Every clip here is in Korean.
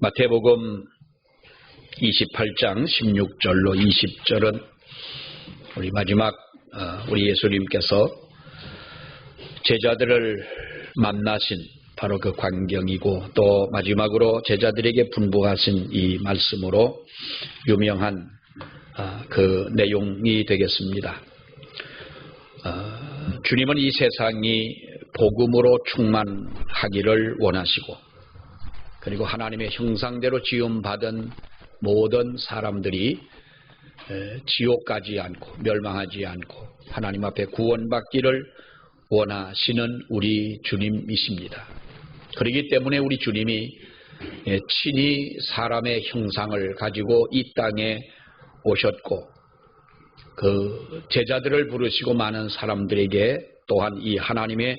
마태복음 28장 16절로 20절은 우리 마지막 우리 예수님께서 제자들을 만나신 바로 그 광경이고, 또 마지막으로 제자들에게 분부하신 이 말씀으로 유명한 그 내용이 되겠습니다. 주님은 이 세상이 복음으로 충만하기를 원하시고, 그리고 하나님의 형상대로 지음받은 모든 사람들이 지옥 가지 않고 멸망하지 않고 하나님 앞에 구원받기를 원하시는 우리 주님이십니다. 그렇기 때문에 우리 주님이 친히 사람의 형상을 가지고 이 땅에 오셨고, 그 제자들을 부르시고 많은 사람들에게 또한 이 하나님의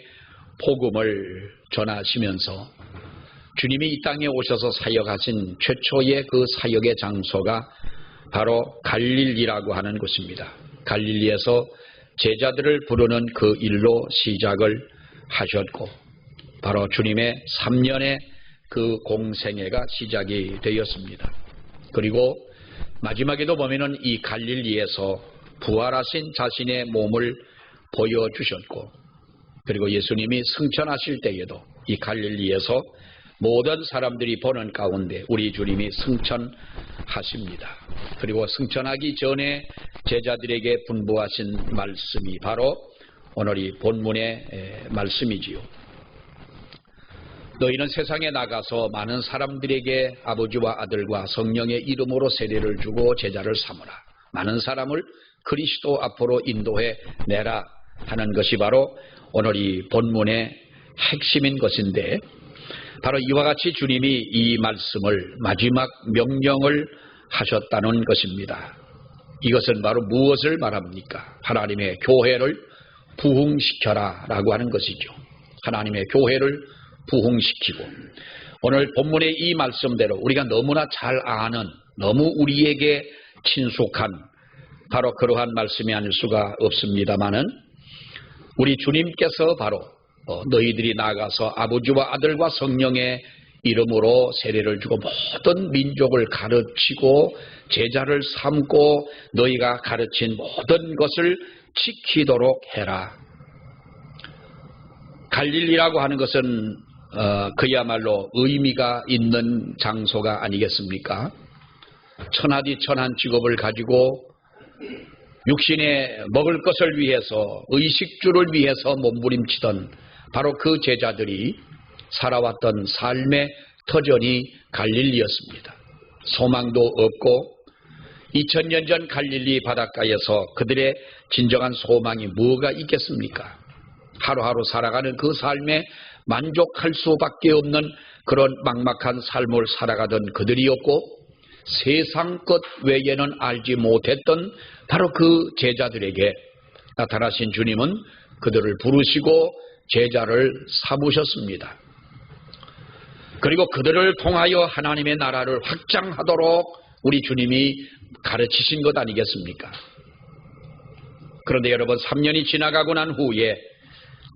복음을 전하시면서 주님이 이 땅에 오셔서 사역하신 최초의 그 사역의 장소가 바로 갈릴리라고 하는 곳입니다. 갈릴리에서 제자들을 부르는 그 일로 시작을 하셨고, 바로 주님의 3년의 그 공생애가 시작이 되었습니다. 그리고 마지막에도 보면은 이 갈릴리에서 부활하신 자신의 몸을 보여주셨고, 그리고 예수님이 승천하실 때에도 이 갈릴리에서 모든 사람들이 보는 가운데 우리 주님이 승천하십니다. 그리고 승천하기 전에 제자들에게 분부하신 말씀이 바로 오늘 이 본문의 말씀이지요. 너희는 세상에 나가서 많은 사람들에게 아버지와 아들과 성령의 이름으로 세례를 주고 제자를 삼으라. 많은 사람을 그리스도 앞으로 인도해 내라 하는 것이 바로 오늘 이 본문의 핵심인 것인데, 바로 이와 같이 주님이 이 말씀을 마지막 명령을 하셨다는 것입니다. 이것은 바로 무엇을 말합니까? 하나님의 교회를 부흥시켜라 라고 하는 것이죠. 하나님의 교회를 부흥시키고, 오늘 본문의 이 말씀대로 우리가 너무나 잘 아는, 너무 우리에게 친숙한 바로 그러한 말씀이 아닐 수가 없습니다마는, 우리 주님께서 바로 너희들이 나가서 아버지와 아들과 성령의 이름으로 세례를 주고 모든 민족을 가르치고 제자를 삼고 너희가 가르친 모든 것을 지키도록 해라. 갈릴리라고 하는 것은 그야말로 의미가 있는 장소가 아니겠습니까? 천하디천한 직업을 가지고 육신에 먹을 것을 위해서, 의식주를 위해서 몸부림치던 바로 그 제자들이 살아왔던 삶의 터전이 갈릴리였습니다. 소망도 없고 2000년 전 갈릴리 바닷가에서 그들의 진정한 소망이 뭐가 있겠습니까? 하루하루 살아가는 그 삶에 만족할 수밖에 없는 그런 막막한 삶을 살아가던 그들이었고, 세상 것 외에는 알지 못했던 바로 그 제자들에게 나타나신 주님은 그들을 부르시고 제자를 삼으셨습니다. 그리고 그들을 통하여 하나님의 나라를 확장하도록 우리 주님이 가르치신 것 아니겠습니까? 그런데 여러분, 3년이 지나가고 난 후에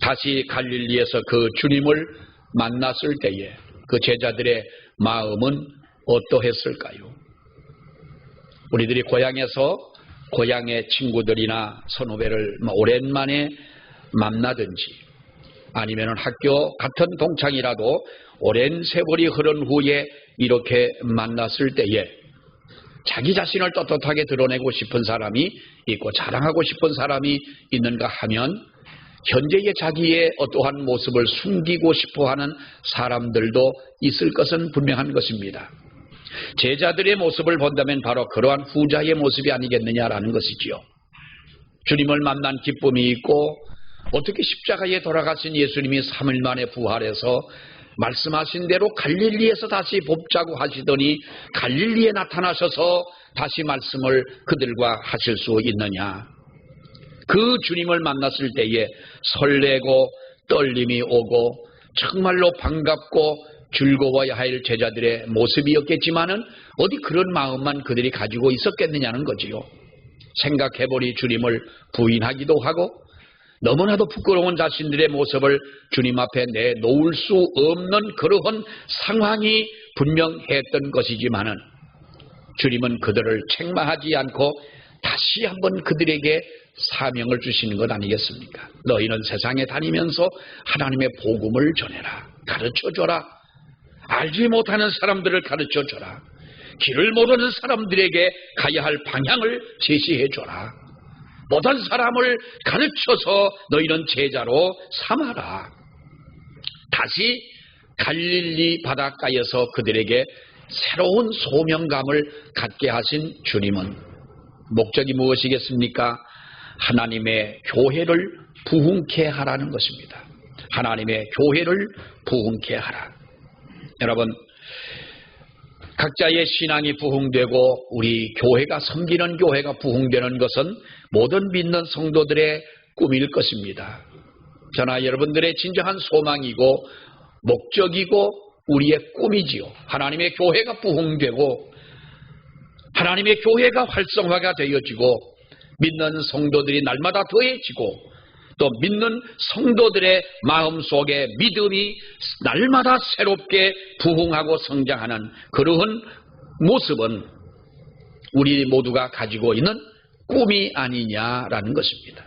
다시 갈릴리에서 그 주님을 만났을 때에 그 제자들의 마음은 어떠했을까요? 우리들이 고향의 친구들이나 선후배를 오랜만에 만나든지, 아니면 학교 같은 동창이라도 오랜 세월이 흐른 후에 이렇게 만났을 때에 자기 자신을 떳떳하게 드러내고 싶은 사람이 있고 자랑하고 싶은 사람이 있는가 하면, 현재의 자기의 어떠한 모습을 숨기고 싶어하는 사람들도 있을 것은 분명한 것입니다. 제자들의 모습을 본다면 바로 그러한 후자의 모습이 아니겠느냐라는 것이지요. 주님을 만난 기쁨이 있고, 어떻게 십자가에 돌아가신 예수님이 3일 만에 부활해서 말씀하신 대로 갈릴리에서 다시 봅자고 하시더니 갈릴리에 나타나셔서 다시 말씀을 그들과 하실 수 있느냐. 그 주님을 만났을 때에 설레고 떨림이 오고 정말로 반갑고 즐거워야 할 제자들의 모습이었겠지만은 어디 그런 마음만 그들이 가지고 있었겠느냐는 거지요. 생각해보니 주님을 부인하기도 하고 너무나도 부끄러운 자신들의 모습을 주님 앞에 내놓을 수 없는 그러한 상황이 분명했던 것이지만은 주님은 그들을 책망하지 않고 다시 한번 그들에게 사명을 주시는 것 아니겠습니까? 너희는 세상에 다니면서 하나님의 복음을 전해라. 가르쳐줘라. 알지 못하는 사람들을 가르쳐줘라. 길을 모르는 사람들에게 가야 할 방향을 제시해줘라. 모든 사람을 가르쳐서 너희는 제자로 삼아라. 다시 갈릴리 바닷가에서 그들에게 새로운 소명감을 갖게 하신 주님은 목적이 무엇이겠습니까? 하나님의 교회를 부흥케 하라는 것입니다. 하나님의 교회를 부흥케 하라. 여러분, 각자의 신앙이 부흥되고 우리 교회가 섬기는 교회가 부흥되는 것은 모든 믿는 성도들의 꿈일 것입니다. 저나 여러분들의 진정한 소망이고 목적이고 우리의 꿈이지요. 하나님의 교회가 부흥되고 하나님의 교회가 활성화가 되어지고 믿는 성도들이 날마다 더해지고 또 믿는 성도들의 마음속에 믿음이 날마다 새롭게 부흥하고 성장하는 그러한 모습은 우리 모두가 가지고 있는 꿈이 아니냐라는 것입니다.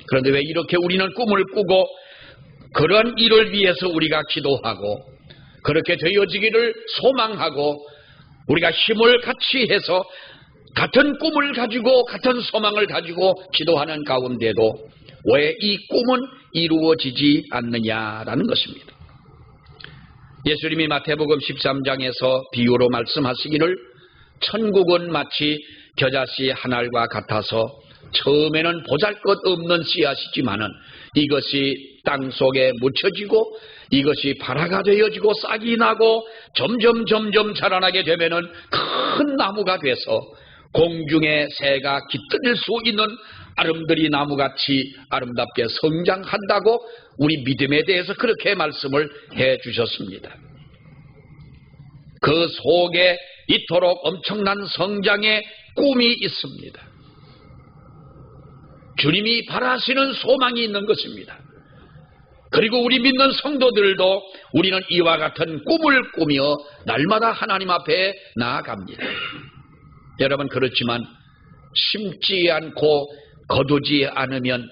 그런데 왜 이렇게 우리는 꿈을 꾸고 그러한 일을 위해서 우리가 기도하고 그렇게 되어지기를 소망하고 우리가 힘을 같이 해서 같은 꿈을 가지고 같은 소망을 가지고 기도하는 가운데도 왜 이 꿈은 이루어지지 않느냐라는 것입니다. 예수님이 마태복음 13장에서 비유로 말씀하시기를 천국은 마치 겨자씨 한 알과 같아서 처음에는 보잘것없는 씨앗이지만은 이것이 땅속에 묻혀지고 이것이 발화가 되어지고 싹이 나고 점점 자라나게 되면은 큰 나무가 돼서 공중의 새가 깃들 수 있는 아름드리 나무같이 아름답게 성장한다고 우리 믿음에 대해서 그렇게 말씀을 해 주셨습니다. 그 속에 이토록 엄청난 성장의 꿈이 있습니다. 주님이 바라시는 소망이 있는 것입니다. 그리고 우리 믿는 성도들도 우리는 이와 같은 꿈을 꾸며 날마다 하나님 앞에 나아갑니다. 여러분, 그렇지만 심지 않고 거두지 않으면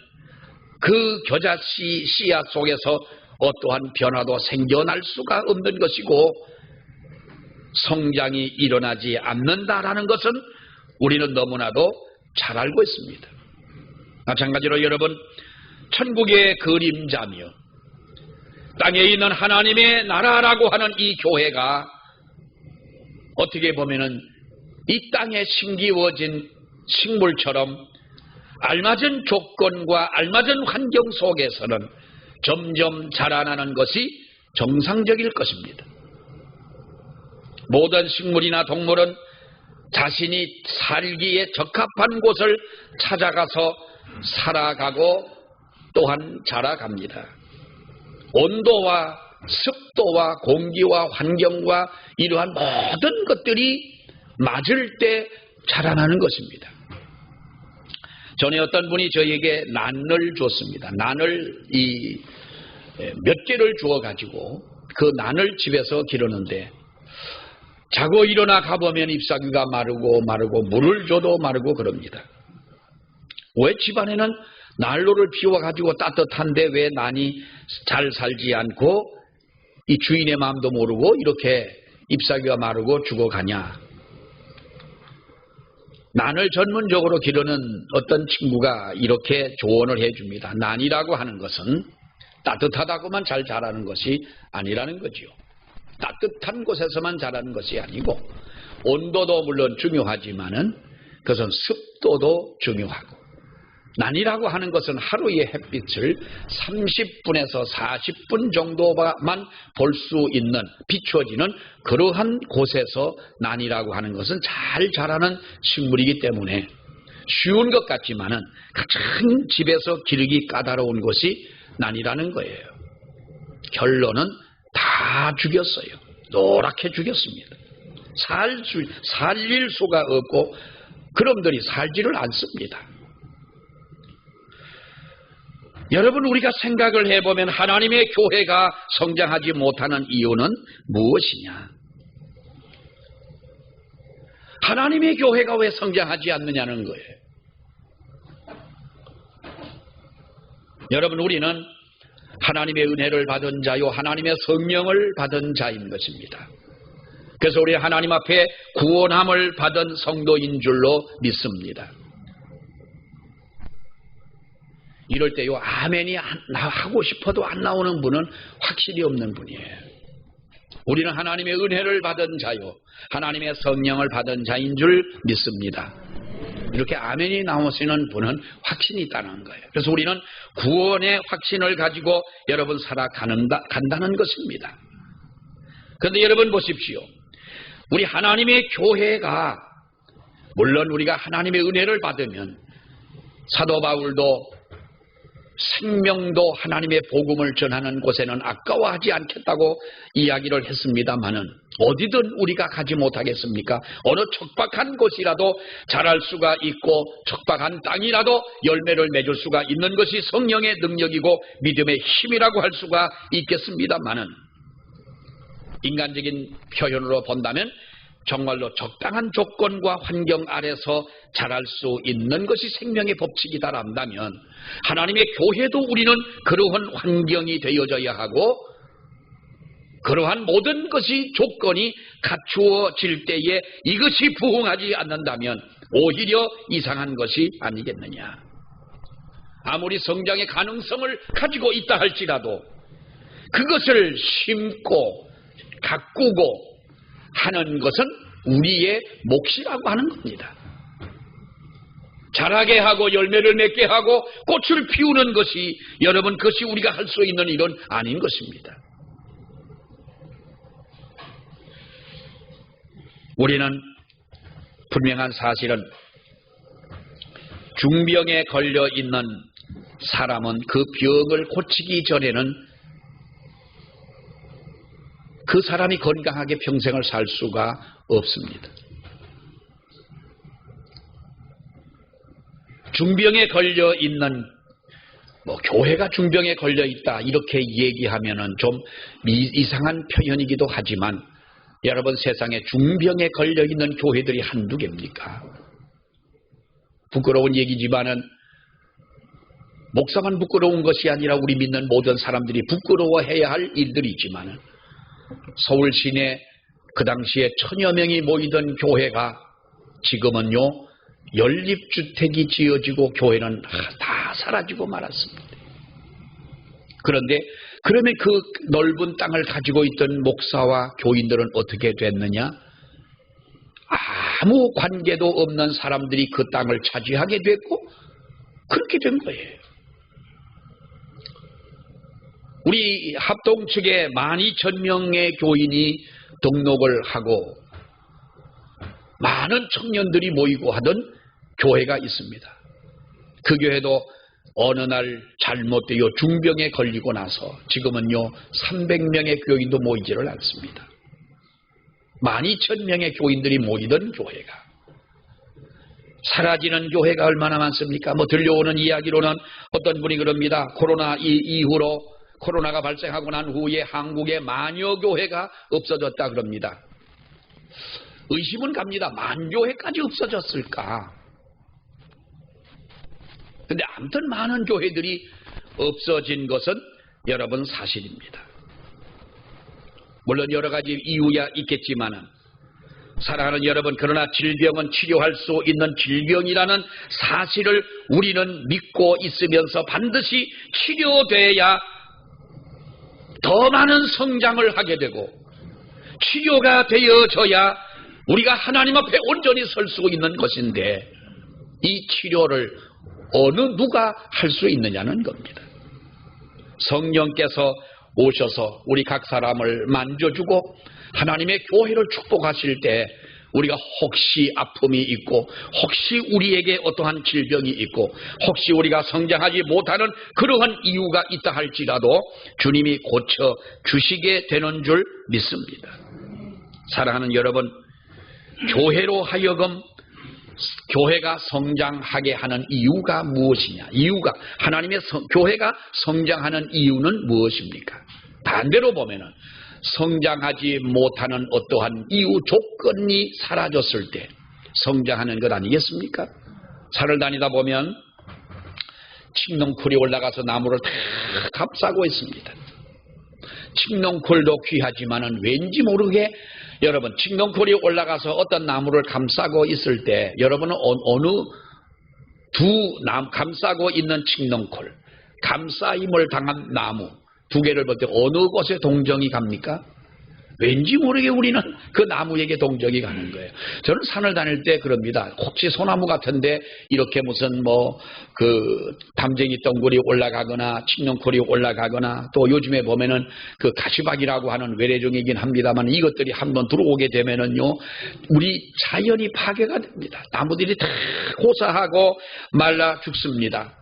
그 겨자씨 씨앗 속에서 어떠한 변화도 생겨날 수가 없는 것이고 성장이 일어나지 않는다라는 것은 우리는 너무나도 잘 알고 있습니다. 마찬가지로 여러분, 천국의 그림자며 땅에 있는 하나님의 나라라고 하는 이 교회가 어떻게 보면은 이 땅에 심기워진 식물처럼 알맞은 조건과 알맞은 환경 속에서는 점점 자라나는 것이 정상적일 것입니다. 모든 식물이나 동물은 자신이 살기에 적합한 곳을 찾아가서 살아가고 또한 자라갑니다. 온도와 습도와 공기와 환경과 이러한 모든 것들이 맞을 때 자라나는 것입니다. 전에 어떤 분이 저에게 난을 줬습니다. 난을 몇 개를 주어가지고 그 난을 집에서 기르는데 자고 일어나 가보면 잎사귀가 마르고 물을 줘도 마르고 그럽니다. 왜 집안에는 난로를 피워가지고 따뜻한데 왜 난이 잘 살지 않고 이 주인의 마음도 모르고 이렇게 잎사귀가 마르고 죽어가냐. 난을 전문적으로 기르는 어떤 친구가 이렇게 조언을 해줍니다. 난이라고 하는 것은 따뜻하다고만 잘 자라는 것이 아니라는 거지요. 따뜻한 곳에서만 자라는 것이 아니고 온도도 물론 중요하지만은 그것은 습도도 중요하고 난이라고 하는 것은 하루의 햇빛을 30분에서 40분 정도만 볼 수 있는 비추어지는 그러한 곳에서 난이라고 하는 것은 잘 자라는 식물이기 때문에 쉬운 것 같지만은 가장 집에서 기르기 까다로운 것이 난이라는 거예요. 결론은 다 죽였어요. 노랗게 죽였습니다. 살릴 수가 없고 그놈들이 살지를 않습니다. 여러분, 우리가 생각을 해보면 하나님의 교회가 성장하지 못하는 이유는 무엇이냐? 하나님의 교회가 왜 성장하지 않느냐는 거예요. 여러분, 우리는 하나님의 은혜를 받은 자요 하나님의 성령을 받은 자인 것입니다. 그래서 우리 하나님 앞에 구원함을 받은 성도인 줄로 믿습니다. 이럴 때요 아멘이 하고 싶어도 안 나오는 분은 확실히 없는 분이에요. 우리는 하나님의 은혜를 받은 자요 하나님의 성령을 받은 자인 줄 믿습니다. 이렇게 아멘이 나오시는 분은 확신이 있다는 거예요. 그래서 우리는 구원의 확신을 가지고 여러분 살아간다는 것입니다. 그런데 여러분 보십시오. 우리 하나님의 교회가 물론 우리가 하나님의 은혜를 받으면 사도 바울도 생명도 하나님의 복음을 전하는 곳에는 아까워하지 않겠다고 이야기를 했습니다마는 어디든 우리가 가지 못하겠습니까? 어느 척박한 곳이라도 자랄 수가 있고 척박한 땅이라도 열매를 맺을 수가 있는 것이 성령의 능력이고 믿음의 힘이라고 할 수가 있겠습니다마는 인간적인 표현으로 본다면 정말로 적당한 조건과 환경 아래서 자랄 수 있는 것이 생명의 법칙이다란다면 하나님의 교회도 우리는 그러한 환경이 되어져야 하고 그러한 모든 것이 조건이 갖추어질 때에 이것이 부응하지 않는다면 오히려 이상한 것이 아니겠느냐. 아무리 성장의 가능성을 가지고 있다 할지라도 그것을 심고 가꾸고 하는 것은 우리의 몫이라고 하는 겁니다. 자라게 하고 열매를 맺게 하고 꽃을 피우는 것이 여러분 그것이 우리가 할 수 있는 일은 아닌 것입니다. 우리는 분명한 사실은 중병에 걸려 있는 사람은 그 병을 고치기 전에는 그 사람이 건강하게 평생을 살 수가 없습니다. 중병에 걸려 있는 교회가 중병에 걸려 있다 이렇게 얘기하면은 좀 이상한 표현이기도 하지만 여러분 세상에 중병에 걸려 있는 교회들이 한두 개입니까? 부끄러운 얘기지만은 목사만 부끄러운 것이 아니라 우리 믿는 모든 사람들이 부끄러워해야 할 일들이지만은 서울 시내 그 당시에 1000여 명이 모이던 교회가 지금은요 연립주택이 지어지고 교회는 다 사라지고 말았습니다. 그런데 그러면 그 넓은 땅을 가지고 있던 목사와 교인들은 어떻게 됐느냐? 아무 관계도 없는 사람들이 그 땅을 차지하게 됐고 그렇게 된 거예요. 우리 합동 측에 12,000명의 교인이 등록을 하고 많은 청년들이 모이고 하던 교회가 있습니다. 그 교회도 어느 날 잘못되어 중병에 걸리고 나서 지금은요 300명의 교인도 모이지를 않습니다. 12,000명의 교인들이 모이던 교회가 사라지는 교회가 얼마나 많습니까? 들려오는 이야기로는 어떤 분이 그럽니다. 코로나 이후로 코로나가 발생하고 난 후에 한국의 만여교회가 없어졌다 그럽니다. 의심은 갑니다. 만교회까지 없어졌을까? 근데 아무튼 많은 교회들이 없어진 것은 여러분 사실입니다. 물론 여러 가지 이유야 있겠지만은 사랑하는 여러분, 그러나 질병은 치료할 수 있는 질병이라는 사실을 우리는 믿고 있으면서 반드시 치료돼야 더 많은 성장을 하게 되고 치료가 되어져야 우리가 하나님 앞에 온전히 설 수 있는 것인데 이 치료를 어느 누가 할 수 있느냐는 겁니다. 성령께서 오셔서 우리 각 사람을 만져주고 하나님의 교회를 축복하실 때 우리가 혹시 아픔이 있고 혹시 우리에게 어떠한 질병이 있고 혹시 우리가 성장하지 못하는 그러한 이유가 있다 할지라도 주님이 고쳐주시게 되는 줄 믿습니다. 사랑하는 여러분, 교회로 하여금 교회가 성장하게 하는 이유가 무엇이냐? 하나님의 교회가 성장하는 이유는 무엇입니까? 반대로 보면은 성장하지 못하는 어떠한 이유 조건이 사라졌을 때 성장하는 것 아니겠습니까? 산을 다니다 보면 칡농쿨이 올라가서 나무를 다 감싸고 있습니다. 칡농쿨도 귀하지만은 왠지 모르게 여러분 칡농쿨이 올라가서 어떤 나무를 감싸고 있을 때 여러분은 어느 감싸고 있는 칡농쿨, 감싸임을 당한 나무 두 개를 볼 때 어느 곳에 동정이 갑니까? 왠지 모르게 우리는 그 나무에게 동정이 가는 거예요. 저는 산을 다닐 때 그럽니다. 혹시 소나무 같은데 이렇게 무슨 담쟁이 덩굴이 올라가거나 칡농쿨이 올라가거나 또 요즘에 보면은 그 가시박이라고 하는 외래종이긴 합니다만 이것들이 한번 들어오게 되면은요, 우리 자연이 파괴가 됩니다. 나무들이 다 고사하고 말라 죽습니다.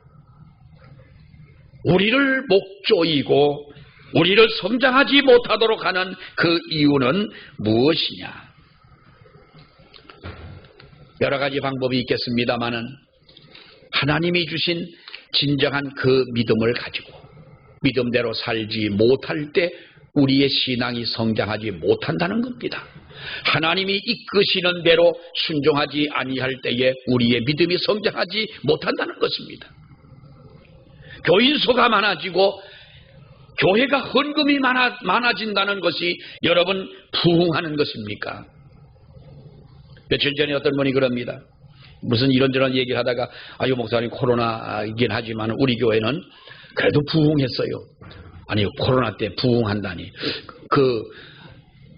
우리를 목조이고 우리를 성장하지 못하도록 하는 그 이유는 무엇이냐? 여러 가지 방법이 있겠습니다마는 하나님이 주신 진정한 그 믿음을 가지고 믿음대로 살지 못할 때 우리의 신앙이 성장하지 못한다는 겁니다. 하나님이 이끄시는 대로 순종하지 아니할 때에 우리의 믿음이 성장하지 못한다는 것입니다. 교인 수가 많아지고 교회가 헌금이 많아진다는 것이 여러분 부흥하는 것입니까? 며칠 전에 어떤 분이 그럽니다. 무슨 이런저런 얘기를 하다가 아유 목사님 코로나이긴 하지만 우리 교회는 그래도 부흥했어요. 아니 코로나 때 부흥한다니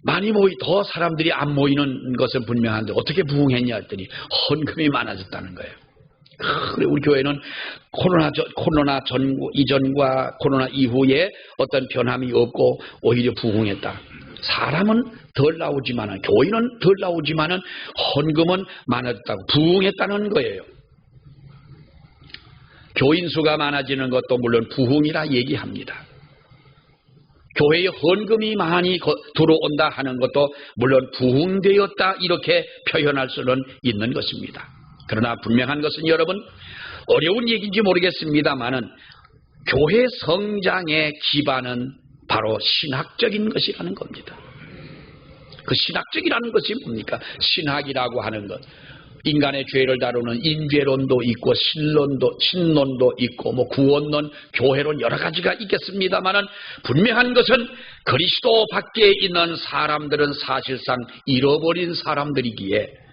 많이 더 사람들이 안 모이는 것은 분명한데 어떻게 부흥했냐 했더니 헌금이 많아졌다는 거예요. 그래 우리 교회는 코로나 전 이전과 코로나 이후에 어떤 변함이 없고 오히려 부흥했다. 사람은 덜 나오지만은 교인은 덜 나오지만은 헌금은 많아졌다고 부흥했다는 거예요. 교인 수가 많아지는 것도 물론 부흥이라 얘기합니다. 교회에 헌금이 많이 들어온다 하는 것도 물론 부흥되었다 이렇게 표현할 수는 있는 것입니다. 그러나 분명한 것은 여러분 어려운 얘기인지 모르겠습니다만은 교회 성장의 기반은 바로 신학적인 것이라는 겁니다. 그 신학적이라는 것이 뭡니까? 신학이라고 하는 것. 인간의 죄를 다루는 인죄론도 있고 신론도 있고 구원론, 교회론 여러 가지가 있겠습니다만은 분명한 것은 그리스도 밖에 있는 사람들은 사실상 잃어버린 사람들이기에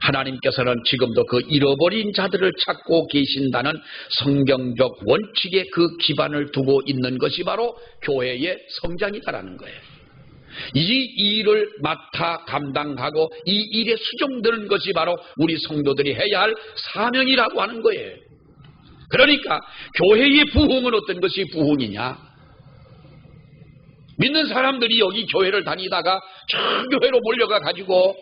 하나님께서는 지금도 그 잃어버린 자들을 찾고 계신다는 성경적 원칙의 그 기반을 두고 있는 것이 바로 교회의 성장이다라는 거예요. 이 일을 맡아 감당하고 이 일에 수종되는 것이 바로 우리 성도들이 해야 할 사명이라고 하는 거예요. 그러니까 교회의 부흥은 어떤 것이 부흥이냐? 믿는 사람들이 여기 교회를 다니다가 저 교회로 몰려가 가지고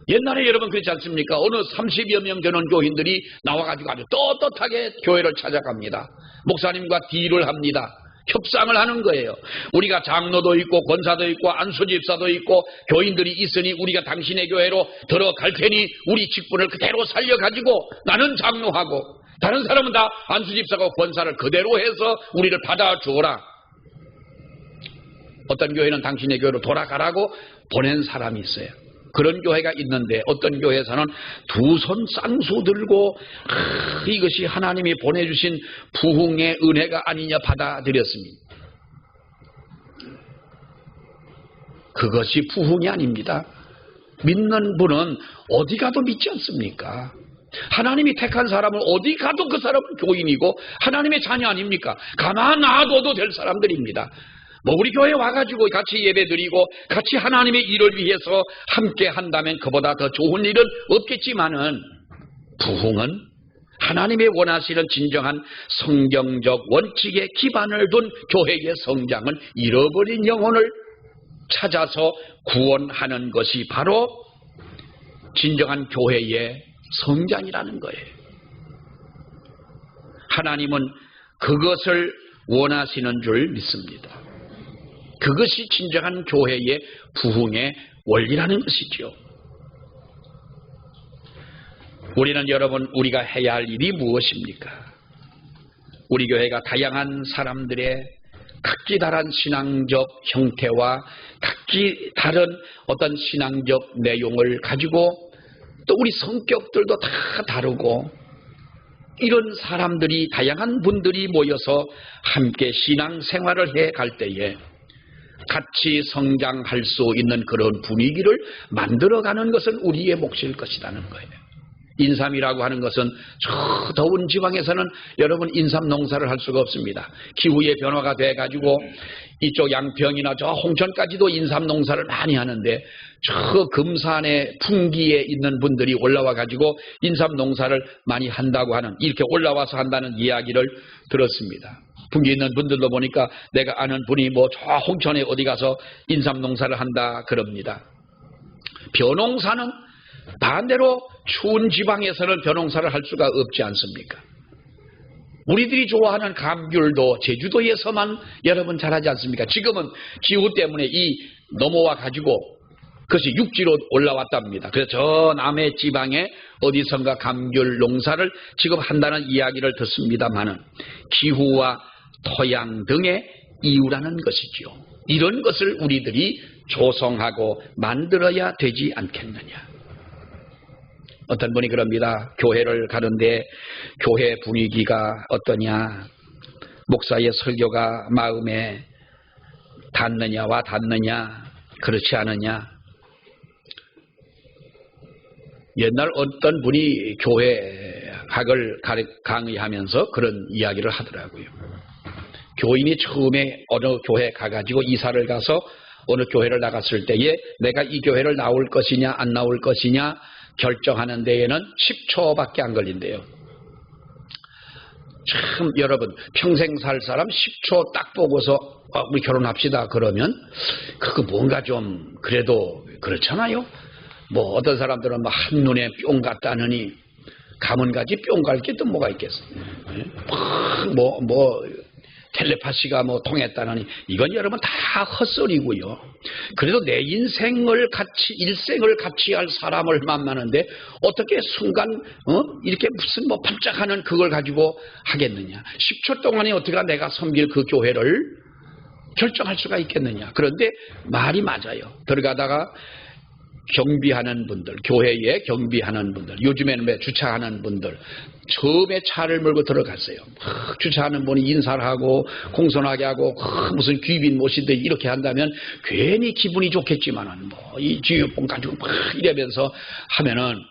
옛날에 여러분 그렇지 않습니까? 어느 30여 명 되는 교인들이 나와가지고 아주 떳떳하게 교회를 찾아갑니다. 목사님과 딜을 합니다. 협상을 하는 거예요. 우리가 장로도 있고 권사도 있고 안수집사도 있고 교인들이 있으니 우리가 당신의 교회로 들어갈 테니 우리 직분을 그대로 살려가지고 나는 장로하고 다른 사람은 다 안수집사고 권사를 그대로 해서 우리를 받아주어라. 어떤 교회는 당신의 교회로 돌아가라고 보낸 사람이 있어요. 그런 교회가 있는데 어떤 교회에서는 두 손 쌍수 들고 이것이 하나님이 보내주신 부흥의 은혜가 아니냐 받아들였습니다. 그것이 부흥이 아닙니다. 믿는 분은 어디 가도 믿지 않습니까? 하나님이 택한 사람은 어디 가도 그 사람은 교인이고 하나님의 자녀 아닙니까? 가만 놔둬도 될 사람들입니다. 우리 교회에 와가지고 같이 예배드리고 같이 하나님의 일을 위해서 함께 한다면 그보다 더 좋은 일은 없겠지만은 부흥은 하나님의 원하시는 진정한 성경적 원칙에 기반을 둔 교회의 성장은 잃어버린 영혼을 찾아서 구원하는 것이 바로 진정한 교회의 성장이라는 거예요. 하나님은 그것을 원하시는 줄 믿습니다. 그것이 진정한 교회의 부흥의 원리라는 것이죠. 우리는 여러분 우리가 해야 할 일이 무엇입니까? 우리 교회가 다양한 사람들의 각기 다른 신앙적 형태와 각기 다른 어떤 신앙적 내용을 가지고 또 우리 성격들도 다 다르고 이런 사람들이 다양한 분들이 모여서 함께 신앙생활을 해갈 때에 같이 성장할 수 있는 그런 분위기를 만들어가는 것은 우리의 몫일 것이라는 거예요. 인삼이라고 하는 것은 저 더운 지방에서는 여러분 인삼 농사를 할 수가 없습니다. 기후의 변화가 돼가지고 이쪽 양평이나 저 홍천까지도 인삼 농사를 많이 하는데 저 금산의 풍기에 있는 분들이 올라와가지고 인삼 농사를 많이 한다고 하는, 이렇게 올라와서 한다는 이야기를 들었습니다. 풍기에 있는 분들도 보니까 내가 아는 분이 뭐 저 홍천에 어디 가서 인삼 농사를 한다 그럽니다. 벼농사는 반대로 추운 지방에서는 벼농사를 할 수가 없지 않습니까? 우리들이 좋아하는 감귤도 제주도에서만 여러분 잘하지 않습니까? 지금은 기후 때문에 이 넘어와 가지고 그것이 육지로 올라왔답니다. 그래서 저 남해 지방에 어디선가 감귤 농사를 지금 한다는 이야기를 듣습니다만은 기후와 토양 등의 이유라는 것이지요. 이런 것을 우리들이 조성하고 만들어야 되지 않겠느냐. 어떤 분이 그럽니다. 교회를 가는데 교회 분위기가 어떠냐, 목사의 설교가 마음에 닿느냐 와 닿느냐, 그렇지 않느냐. 옛날 어떤 분이 교회학을 강의하면서 그런 이야기를 하더라고요. 교인이 처음에 어느 교회 가가지고 이사를 가서 어느 교회를 나갔을 때에 내가 이 교회를 나올 것이냐 안 나올 것이냐 결정하는 데에는 10초밖에 안 걸린대요. 참 여러분, 평생 살 사람 10초 딱 보고서 우리 결혼합시다 그러면 그거 뭔가 좀 그래도 그렇잖아요. 뭐 어떤 사람들은 뭐 한눈에 뿅 갔다느니 가문가지 뿅 갈 게 또 뭐가 있겠어요. 텔레파시가 뭐 통했다느니 이건 여러분 다 헛소리고요. 그래도 내 인생을 같이, 일생을 같이 할 사람을 만나는데 어떻게 순간 이렇게 무슨 뭐 반짝하는 그걸 가지고 하겠느냐. 10초 동안에 어떻게 내가 섬길 그 교회를 결정할 수가 있겠느냐. 그런데 말이 맞아요. 들어가다가 경비하는 분들, 교회에 경비하는 분들, 요즘에는 왜 주차하는 분들, 처음에 차를 몰고 들어갔어요. 주차하는 분이 인사를 하고 공손하게 하고 무슨 귀빈 모시듯 이렇게 한다면 괜히 기분이 좋겠지만은 뭐 이 지휘봉 가지고 막 이러면서 하면은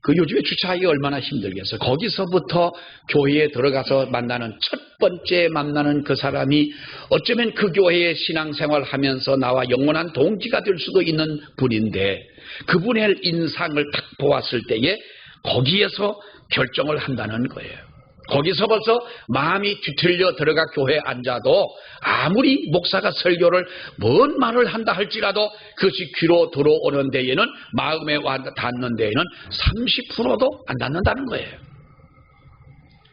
그 요즘에 주차하기 얼마나 힘들겠어요. 거기서부터 교회에 들어가서 만나는 첫 번째 만나는 그 사람이 어쩌면 그 교회의 신앙생활 하면서 나와 영원한 동지가 될 수도 있는 분인데 그분의 인상을 딱 보았을 때에 거기에서 결정을 한다는 거예요. 거기서 벌써 마음이 뒤틀려 들어가 교회에 앉아도 아무리 목사가 설교를 뭔 말을 한다 할지라도 그것이 귀로 들어오는 데에는 마음에 닿는 데에는 30%도 안 닿는다는 거예요.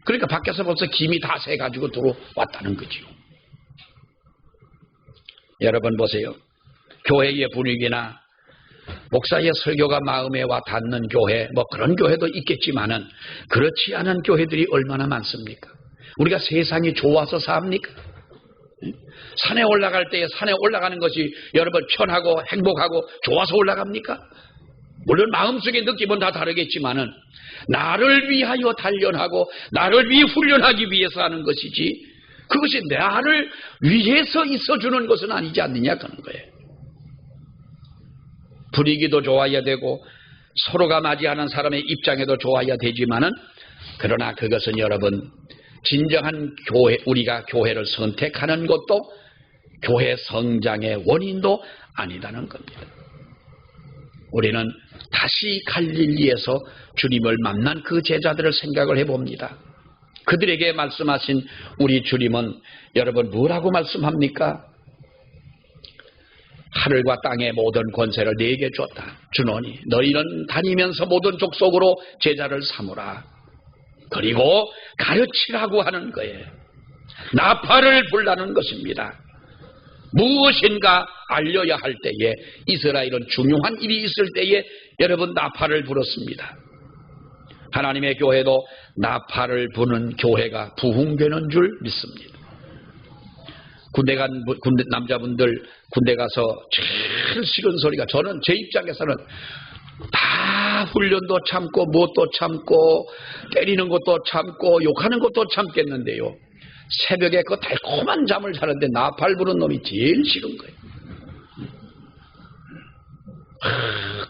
그러니까 밖에서 벌써 김이 다 새가지고 들어왔다는 거지요. 여러분 보세요. 교회의 분위기나 목사의 설교가 마음에 와 닿는 교회, 뭐 그런 교회도 있겠지만은 그렇지 않은 교회들이 얼마나 많습니까? 우리가 세상이 좋아서 삽니까? 산에 올라갈 때에 산에 올라가는 것이 여러분 편하고 행복하고 좋아서 올라갑니까? 물론 마음속의 느낌은 다 다르겠지만은 나를 위하여 단련하고 나를 위해 훈련하기 위해서 하는 것이지 그것이 나를 위해서 있어주는 것은 아니지 않느냐 그런 거예요. 분위기도 좋아야 되고 서로가 맞이하는 사람의 입장에도 좋아야 되지만은 그러나 그것은 여러분 진정한 교회, 우리가 교회를 선택하는 것도 교회 성장의 원인도 아니다는 겁니다. 우리는 다시 갈릴리에서 주님을 만난 그 제자들을 생각을 해봅니다. 그들에게 말씀하신 우리 주님은 여러분 뭐라고 말씀합니까? 하늘과 땅의 모든 권세를 네게 줬다. 주노니 너희는 다니면서 모든 족속으로 제자를 삼으라. 그리고 가르치라고 하는 거예요. 나팔을 불라는 것입니다. 무엇인가 알려야 할 때에 이스라엘은 중요한 일이 있을 때에 여러분 나팔을 불었습니다. 하나님의 교회도 나팔을 부는 교회가 부흥되는 줄 믿습니다. 군대 남자분들 군대 가서 제일 싫은 소리가 저는 제 입장에서는 다 훈련도 참고 뭣도 참고 때리는 것도 참고 욕하는 것도 참겠는데요. 새벽에 그 달콤한 잠을 자는데 나팔 부는 놈이 제일 싫은 거예요.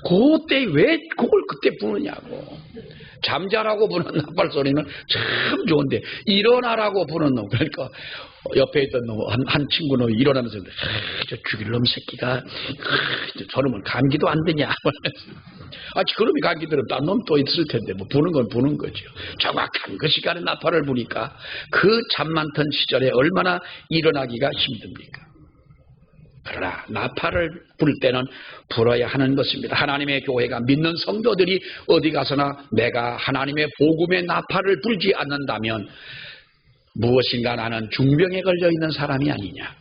그때 왜 그걸 그때 부느냐고. 잠자라고 부는 나팔 소리는 참 좋은데 일어나라고 부는 놈, 그러니까 옆에 있던 놈, 한 친구는 일어나면서 저 죽일 놈 새끼가 저놈은 감기도 안 되냐. 그놈이 감기 들으면 딴 놈 또 있을 텐데 뭐 부는 건 부는 거죠. 정확한 그 시간에 나팔을 부니까 그 잠 많던 시절에 얼마나 일어나기가 힘듭니까? 그러나 나팔을 불 때는 불어야 하는 것입니다. 하나님의 교회가 믿는 성도들이 어디 가서나 내가 하나님의 복음의 나팔을 불지 않는다면 무엇인가 나는 중병에 걸려 있는 사람이 아니냐.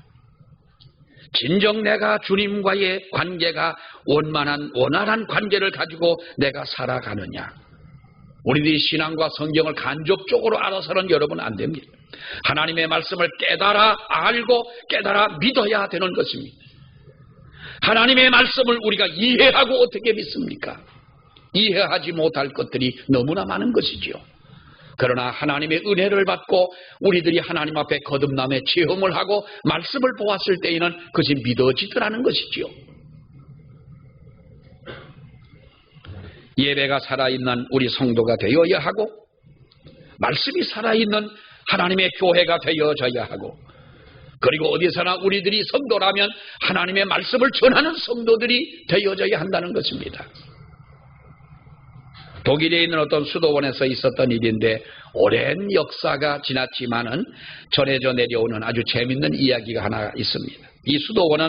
진정 내가 주님과의 관계가 원활한 관계를 가지고 내가 살아가느냐. 우리들이 신앙과 성경을 간접적으로 알아서는 여러분 안 됩니다. 하나님의 말씀을 깨달아 알고 깨달아 믿어야 되는 것입니다. 하나님의 말씀을 우리가 이해하고 어떻게 믿습니까? 이해하지 못할 것들이 너무나 많은 것이지요. 그러나 하나님의 은혜를 받고 우리들이 하나님 앞에 거듭남의 체험을 하고 말씀을 보았을 때에는 그것이 믿어지더라는 것이지요. 예배가 살아있는 우리 성도가 되어야 하고 말씀이 살아있는 하나님의 교회가 되어져야 하고 그리고 어디서나 우리들이 성도라면 하나님의 말씀을 전하는 성도들이 되어져야 한다는 것입니다. 독일에 있는 어떤 수도원에서 있었던 일인데 오랜 역사가 지났지만은 전해져 내려오는 아주 재밌는 이야기가 하나 있습니다. 이 수도원은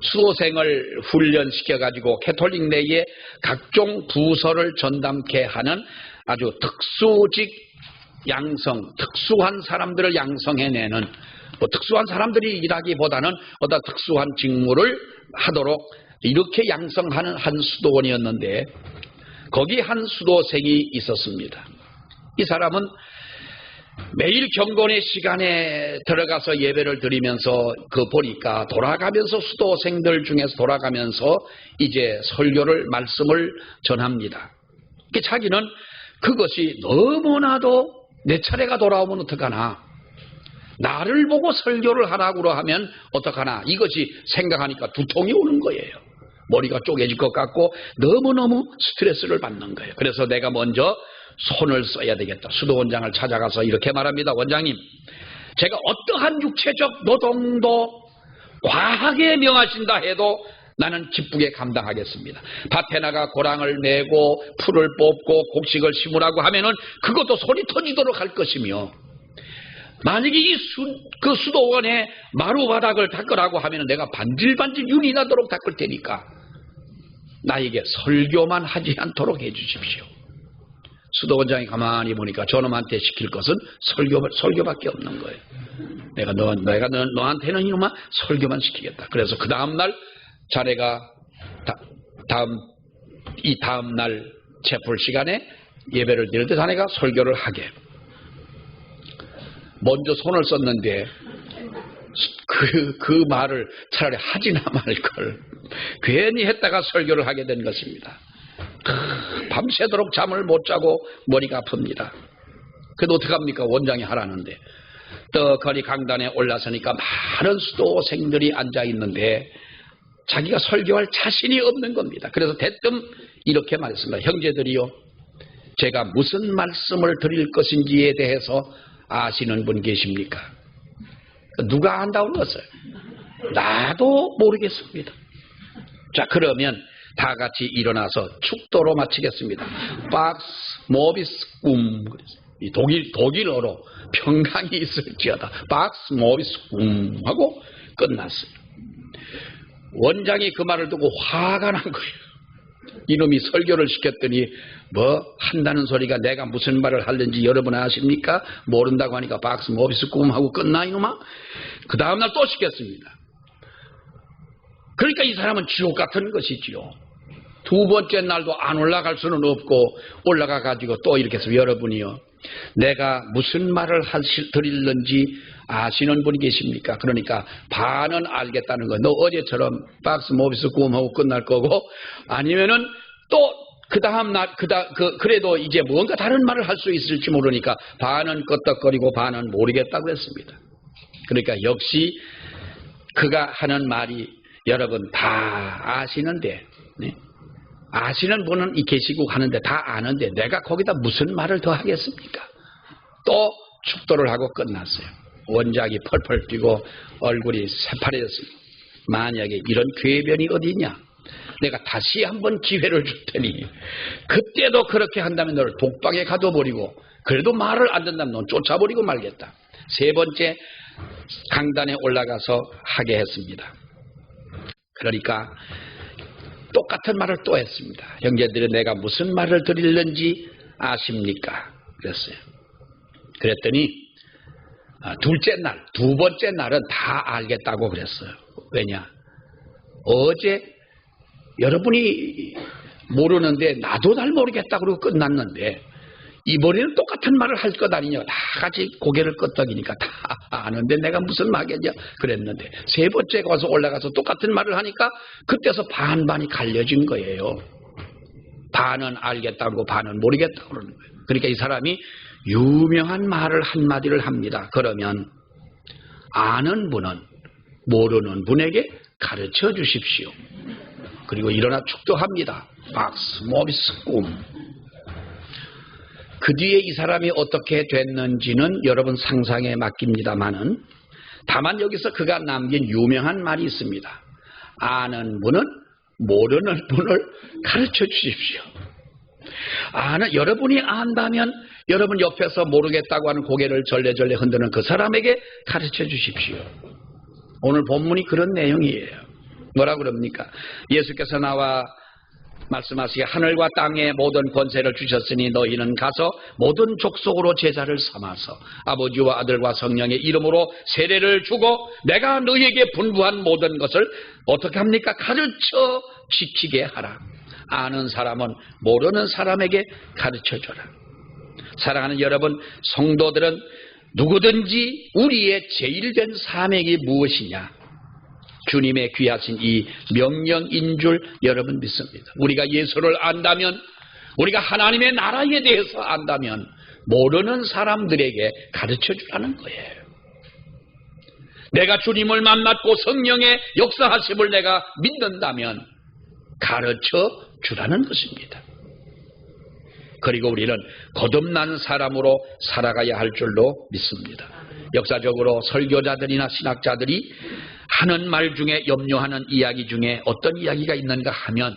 수도생을 훈련시켜가지고 캐톨릭 내에 각종 부서를 전담케 하는 아주 특수직 양성, 특수한 사람들을 양성해내는 특수한 사람들이 일하기보다는 어떤 특수한 직무를 하도록 이렇게 양성하는 한 수도원이었는데 거기 한 수도생이 있었습니다. 이 사람은 매일 경건의 시간에 들어가서 예배를 드리면서 보니까 돌아가면서 수도생들 중에서 돌아가면서 이제 설교를 말씀을 전합니다. 자기는 그것이 너무나도 내 차례가 돌아오면 어떡하나, 나를 보고 설교를 하라고 하면 어떡하나, 이것이 생각하니까 두통이 오는 거예요. 머리가 쪼개질 것 같고 너무너무 스트레스를 받는 거예요. 그래서 내가 먼저 손을 써야 되겠다. 수도원장을 찾아가서 이렇게 말합니다. 원장님, 제가 어떠한 육체적 노동도 과하게 명하신다 해도 나는 기쁘게 감당하겠습니다. 밭에 나가 고랑을 내고 풀을 뽑고 곡식을 심으라고 하면은 그것도 소리 터지도록 할 것이며, 만약에 그 수도원에 마루바닥을 닦으라고 하면은 내가 반질반질 윤이 나도록 닦을 테니까 나에게 설교만 하지 않도록 해주십시오. 수도원장이 가만히 보니까 저놈한테 시킬 것은 설교밖에 없는 거예요. 내가 너한테는 이놈아 설교만 시키겠다. 그래서 그 다음날 자네가 다음날 채플 시간에 예배를 드릴 때 자네가 설교를 하게. 먼저 손을 썼는데 그 말을 차라리 하지나 말걸 괜히 했다가 설교를 하게 된 것입니다. 밤새도록 잠을 못 자고 머리가 아픕니다. 그래도 어떡합니까? 원장이 하라는데. 떡하니 강단에 올라서니까 많은 수도생들이 앉아있는데 자기가 설교할 자신이 없는 겁니다. 그래서 대뜸 이렇게 말했습니다. 형제들이요, 제가 무슨 말씀을 드릴 것인지에 대해서 아시는 분 계십니까? 누가 안다고 그랬어요? 나도 모르겠습니다. 자, 그러면 다 같이 일어나서 축도로 마치겠습니다. 박스 모비스 꿈. 이 독일어로 평강이 있을지어다. 박스 모비스 꿈 하고 끝났어요. 원장이 그 말을 듣고 화가 난 거예요. 이놈이 설교를 시켰더니 뭐 한다는 소리가 내가 무슨 말을 하는지 여러분 아십니까? 모른다고 하니까 박스 모비스 꿈 하고 끝나 이놈아? 그 다음날 또 시켰습니다. 그러니까 이 사람은 지옥 같은 것이지요. 두 번째 날도 안 올라갈 수는 없고 올라가 가지고 또 이렇게 해서 여러분이요, 내가 무슨 말을 드리는지 아시는 분이 계십니까? 그러니까 반은 알겠다는 거. 너 어제처럼 박스 모비스 구움하고 끝날 거고, 아니면은 또 그 다음 날, 그래도 이제 뭔가 다른 말을 할 수 있을지 모르니까 반은 끄떡거리고 반은 모르겠다고 했습니다. 그러니까 역시 그가 하는 말이 여러분 다 아시는데, 네? 아시는 분은 계시고 하는데 다 아는데 내가 거기다 무슨 말을 더 하겠습니까? 또 축도를 하고 끝났어요. 원작이 펄펄 뛰고 얼굴이 새파래졌습니다. 만약에 이런 궤변이 어디 있냐? 내가 다시 한번 기회를 줄 테니 그때도 그렇게 한다면 너를 독방에 가둬버리고, 그래도 말을 안 듣는다면 넌 쫓아버리고 말겠다. 세 번째 강단에 올라가서 하게 했습니다. 그러니까 똑같은 말을 또 했습니다. 형제들이 내가 무슨 말을 드리는지 아십니까? 그랬어요. 그랬더니 두 번째 날은 다 알겠다고 그랬어요. 왜냐? 어제 여러분이 모르는데 나도 잘 모르겠다 그러고 끝났는데 이번에는 똑같은 말을 할 것 아니냐. 다 같이 고개를 끄덕이니까 다 아는데 내가 무슨 말겠냐 그랬는데, 세 번째 가서 올라가서 똑같은 말을 하니까 그때서 반반이 갈려진 거예요. 반은 알겠다고 반은 모르겠다고 그러는 거예요. 그러니까 이 사람이 유명한 말을 한마디를 합니다. 그러면 아는 분은 모르는 분에게 가르쳐 주십시오. 그리고 일어나 축도합니다. 박스 모비스 꿈. 그 뒤에 이 사람이 어떻게 됐는지는 여러분 상상에 맡깁니다만은, 다만 여기서 그가 남긴 유명한 말이 있습니다. 아는 분은 모르는 분을 가르쳐 주십시오. 여러분이 안다면 여러분 옆에서 모르겠다고 하는 고개를 절레절레 흔드는 그 사람에게 가르쳐 주십시오. 오늘 본문이 그런 내용이에요. 뭐라 그럽니까? 예수께서 나와 말씀하시기에 하늘과 땅의 모든 권세를 주셨으니 너희는 가서 모든 족속으로 제자를 삼아서 아버지와 아들과 성령의 이름으로 세례를 주고 내가 너희에게 분부한 모든 것을 어떻게 합니까? 가르쳐 지키게 하라. 아는 사람은 모르는 사람에게 가르쳐줘라. 사랑하는 여러분, 성도들은 누구든지 우리의 제일된 사명이 무엇이냐? 주님의 귀하신 이 명령인 줄 여러분 믿습니다. 우리가 예수를 안다면, 우리가 하나님의 나라에 대해서 안다면 모르는 사람들에게 가르쳐 주라는 거예요. 내가 주님을 만났고 성령의 역사하심을 내가 믿는다면 가르쳐 주라는 것입니다. 그리고 우리는 거듭난 사람으로 살아가야 할 줄로 믿습니다. 역사적으로 설교자들이나 신학자들이 하는 말 중에, 염려하는 이야기 중에 어떤 이야기가 있는가 하면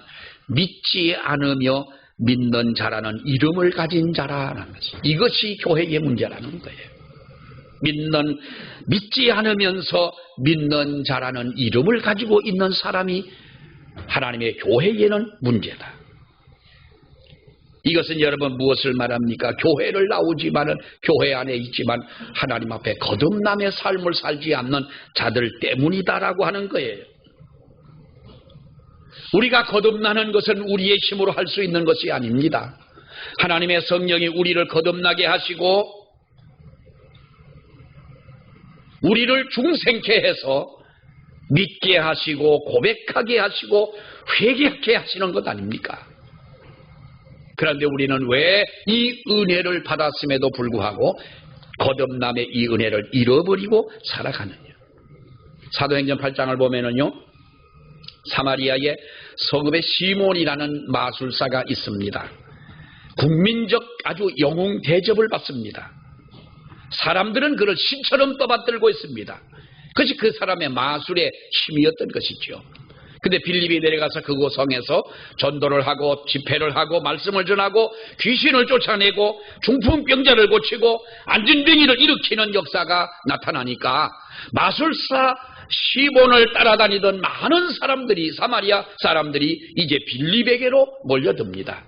믿지 않으며 믿는 자라는 이름을 가진 자라는 것이, 이것이 교회의 문제라는 거예요. 믿지 않으면서 믿는 자라는 이름을 가지고 있는 사람이 하나님의 교회에는 문제다. 이것은 여러분 무엇을 말합니까? 교회를 나오지만은, 교회 안에 있지만 하나님 앞에 거듭남의 삶을 살지 않는 자들 때문이다라고 하는 거예요. 우리가 거듭나는 것은 우리의 힘으로 할 수 있는 것이 아닙니다. 하나님의 성령이 우리를 거듭나게 하시고 우리를 중생케 해서 믿게 하시고 고백하게 하시고 회개하게 하시는 것 아닙니까? 그런데 우리는 왜 이 은혜를 받았음에도 불구하고 거듭남의 이 은혜를 잃어버리고 살아가느냐? 사도행전 8장을 보면은요, 사마리아에 성읍에 시몬이라는 마술사가 있습니다. 국민적 아주 영웅 대접을 받습니다. 사람들은 그를 신처럼 떠받들고 있습니다. 그것이 그 사람의 마술의 힘이었던 것이죠. 근데 빌립이 내려가서 그곳 성에서 전도를 하고 집회를 하고 말씀을 전하고 귀신을 쫓아내고 중풍병자를 고치고 안진병이를 일으키는 역사가 나타나니까 마술사 시몬을 따라다니던 많은 사람들이, 사마리아 사람들이 이제 빌립에게로 몰려듭니다.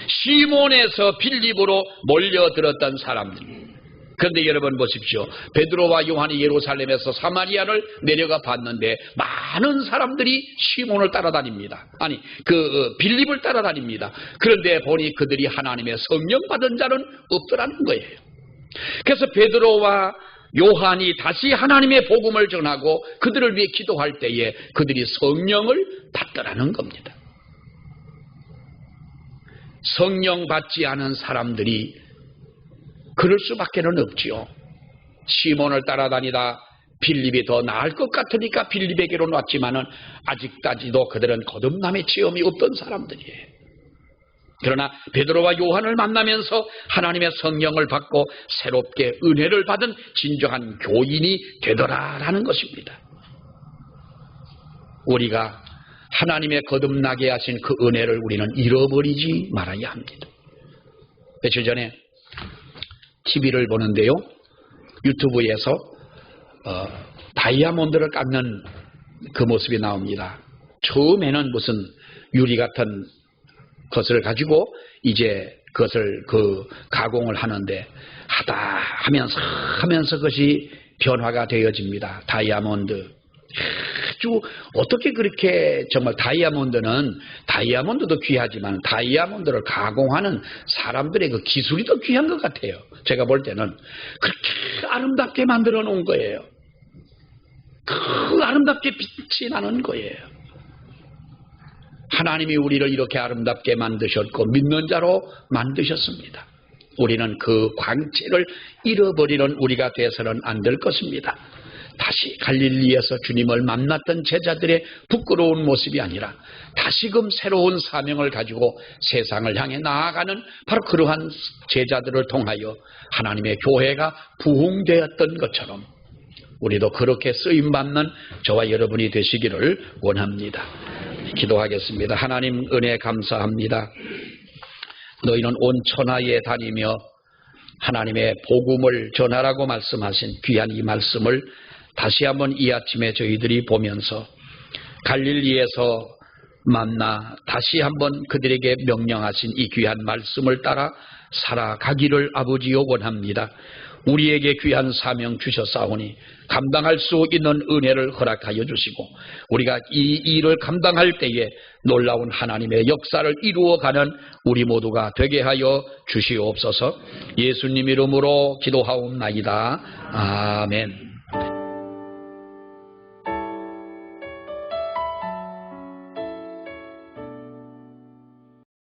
시몬에서 빌립으로 몰려들었던 사람들, 그런데 여러분 보십시오. 베드로와 요한이 예루살렘에서 사마리아를 내려가 봤는데 많은 사람들이 시몬을 따라다닙니다. 아니 빌립을 따라다닙니다. 그런데 보니 그들이 하나님의 성령 받은 자는 없더라는 거예요. 그래서 베드로와 요한이 다시 하나님의 복음을 전하고 그들을 위해 기도할 때에 그들이 성령을 받더라는 겁니다. 성령 받지 않은 사람들이 그럴 수밖에는 없지요. 시몬을 따라다니다 빌립이 더 나을 것 같으니까 빌립에게로 왔지만은 아직까지도 그들은 거듭남의 체험이 없던 사람들이에요. 그러나 베드로와 요한을 만나면서 하나님의 성령을 받고 새롭게 은혜를 받은 진정한 교인이 되더라라는 것입니다. 우리가 하나님의 거듭나게 하신 그 은혜를 우리는 잃어버리지 말아야 합니다. 며칠 전에 TV를 보는데요, 유튜브에서 다이아몬드를 깎는 그 모습이 나옵니다. 처음에는 무슨 유리 같은 것을 가지고 이제 그것을 가공을 하는데 하면서 그것이 변화가 되어집니다. 다이아몬드. 아주 어떻게 그렇게 정말 다이아몬드도 귀하지만 다이아몬드를 가공하는 사람들의 그 기술이 더 귀한 것 같아요. 제가 볼 때는 그렇게 아름답게 만들어 놓은 거예요. 그 아름답게 빛이 나는 거예요. 하나님이 우리를 이렇게 아름답게 만드셨고 믿는 자로 만드셨습니다. 우리는 그 광채를 잃어버리는 우리가 돼서는 안 될 것입니다. 다시 갈릴리에서 주님을 만났던 제자들의 부끄러운 모습이 아니라 다시금 새로운 사명을 가지고 세상을 향해 나아가는 바로 그러한 제자들을 통하여 하나님의 교회가 부흥되었던 것처럼 우리도 그렇게 쓰임받는 저와 여러분이 되시기를 원합니다. 기도하겠습니다. 하나님 은혜 감사합니다. 너희는 온 천하에 다니며 하나님의 복음을 전하라고 말씀하신 귀한 이 말씀을 다시 한번 이 아침에 저희들이 보면서 갈릴리에서 만나 다시 한번 그들에게 명령하신 이 귀한 말씀을 따라 살아가기를 아버지여 원합니다. 우리에게 귀한 사명 주셨사오니 감당할 수 있는 은혜를 허락하여 주시고 우리가 이 일을 감당할 때에 놀라운 하나님의 역사를 이루어가는 우리 모두가 되게 하여 주시옵소서. 예수님 이름으로 기도하옵나이다. 아멘.